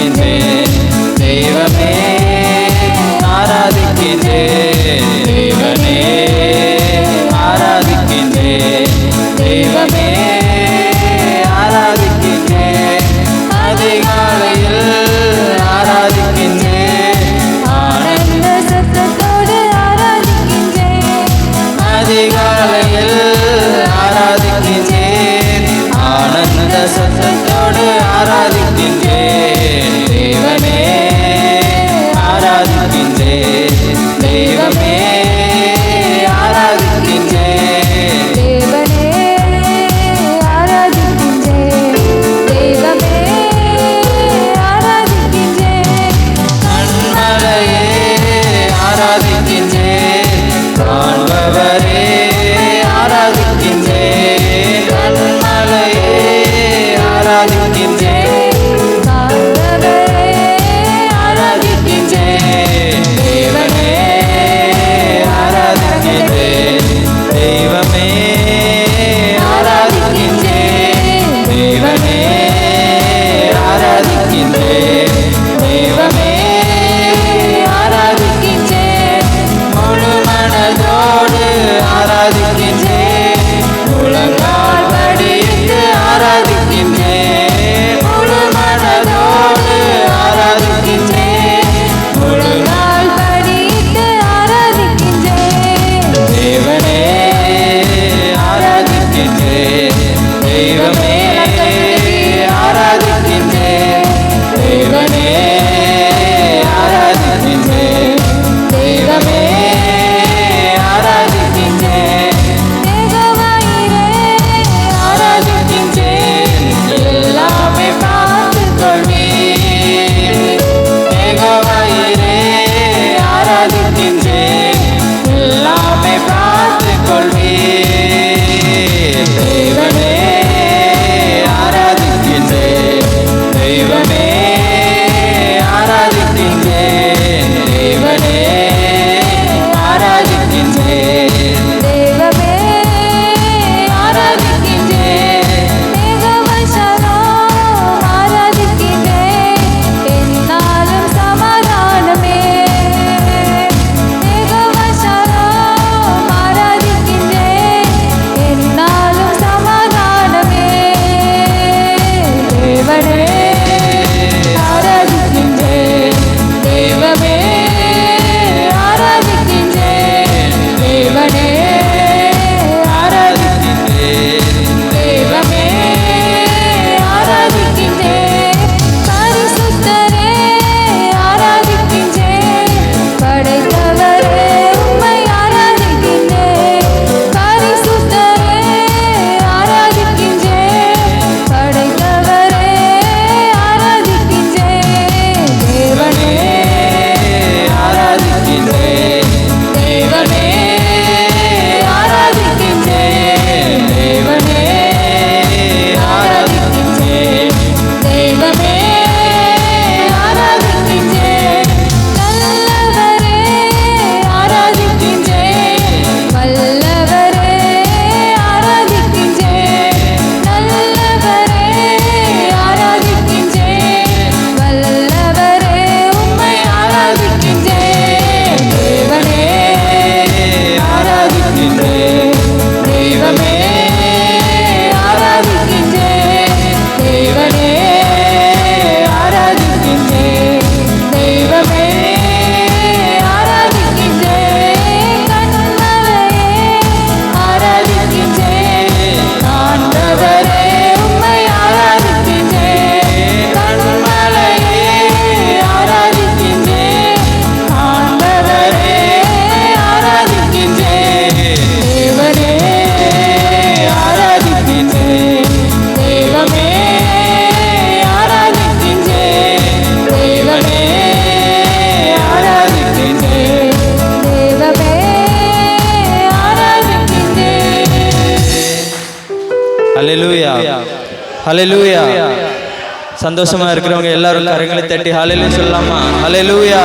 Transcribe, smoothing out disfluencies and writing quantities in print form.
ஆராதிக்கின்றேன் தெய்வமே, ஆராதிக்கின்றேன் தேவனே, ஆராதிக்கின்றேன் தெய்வமே, ஆராதிக்கின்றேன் அதிகாலையில் ஆராதிக்கின்றேன் ஆனந்த சத்தத்தோடு ஆராதிக்கின்றேன், அதிகாலையில் ஆராதிக்கின்றேன் ஆனந்த சத்தத்தோடு ஆராதிக்கின்றேன் தேவனே, ஆராதிக்கின்றேன் தெய்வமே, ஆராதிக்கின்றேன் தேவனே ஆராதிக்கின்றேன், தெய்வமே ஆராதிக்கின்றேன், கண்மலையே ஆராதிக்கின்றேன் காண்பவரே ஆராதிக்கின்றேன், கண்மலையே ஆராதிக்கின்றேன் காண்பவரே ஆராதிக்கின்றேன் தேவனே, ஆராதிக்கின்றேன் தெய்வமே, ஆராதிக்கின்றேன் தேவனே, ஆராதிக்கின்றேன் தெய்வமே, ஆராதிக்கின்றேன் முழு மனதோடு ஆராதிக்கின்றேன், முழங்கால் படியிட்டு ஆராதிக்கின்றேன், முழு மனதோடு ஆராதிக்கின்றேன், முழங்கால் படியிட்டு ஆராதிக்கின்றேன், தேவனே, ஆராதிக்கின்றேன் தெய்வமே, ஆராதிக்கின்றேன் தேவனே, ஆராதிக்கின்றேன் தெய்வமே, ஆராதிக்கின்றேன் தேவவாயிரே ஆராதிக்கின்றேன் எல்லாமே பார்த்துக் கொள்வீர், தேவவாயிரே ஆராதிக்கின்றேன் எல்லாமே பார்த்துக் கொள்வீர், தேவனே, ஆராதிக்கின்றேன் தெய்வமே, ஆராதிக்கின்றேன் தேவனே, ஆராதிக்கின்றேன் தேவமே ஆராதிக்கின்றேன் தேவவசனோ ஆராதிக்கின்றேன், என்னாலும் சமாதானமே, தேவவசனோ ஆராதிக்கின்றேன், என்னாலும் சமாதானமே, தேவனே ஆராதிக்கின்றேன் தெய்வமே, ஆராதிக்கின்றேன் தேவனே, ஆராதிக்கின்றேன் தெய்வமே, ஆராதிக்கின்றேன் பரிசுத்தரே ஆராதிக்கின்றேன், படைத்தவரே உம்மை ஆராதிக்கின்றேன், பரிசுத்தரே ஆராதிக்கின்றேன், படைத்தவரே ஆராதிக்கின்றேன், தேவனே ஆராதிக்கின்றேன் தெய்வமே, ஆராதிக்கின்றேன் தேவனே, ஆராதிக்கின்றேன் தெய்வமே, ஆராதிக்கின்றேன் நல்லவரே ஆராதிக்கின்றேன், வல்லவரே ஆராதிக்கின்றேன், நல்லவரே ஆராதிக்கின்றேன், வல்லவரே உம்மை ஆராதிக்கின்றேன், தேவனே, ஆராதிக்கின்றேன் தெய்வமே, ஆராதிக்கின்றேன் தேவனே, ஆராதிக்கின்றேன் தெய்வமே, ஆராதிக்கின்றேன் கண்மலையே ஆராதிக்கின்றேன் ஆண்டவரே உம்மை ஆராதிக்கின்றேன், கண்மலையே ஆராதிக்கின்றேன் ஆண்டவரே, ஆராதிக்கின்றேன் தேவனே, ஆராதிக்கின்றேன் தெய்வமே, ஆராதிக்கின்றேன் தெய்வமே, ஆராதிக்கின்றேன் தேவமே ஆராதிக்கின்றேன். ஹல்லேலூயா, ஹல்லேலூயா. சந்தோஷமா இருக்கிறவங்க எல்லாரும் கரங்களை தட்டி ஹல்லேலூயா சொல்லலாமா? ஹல்லேலூயா.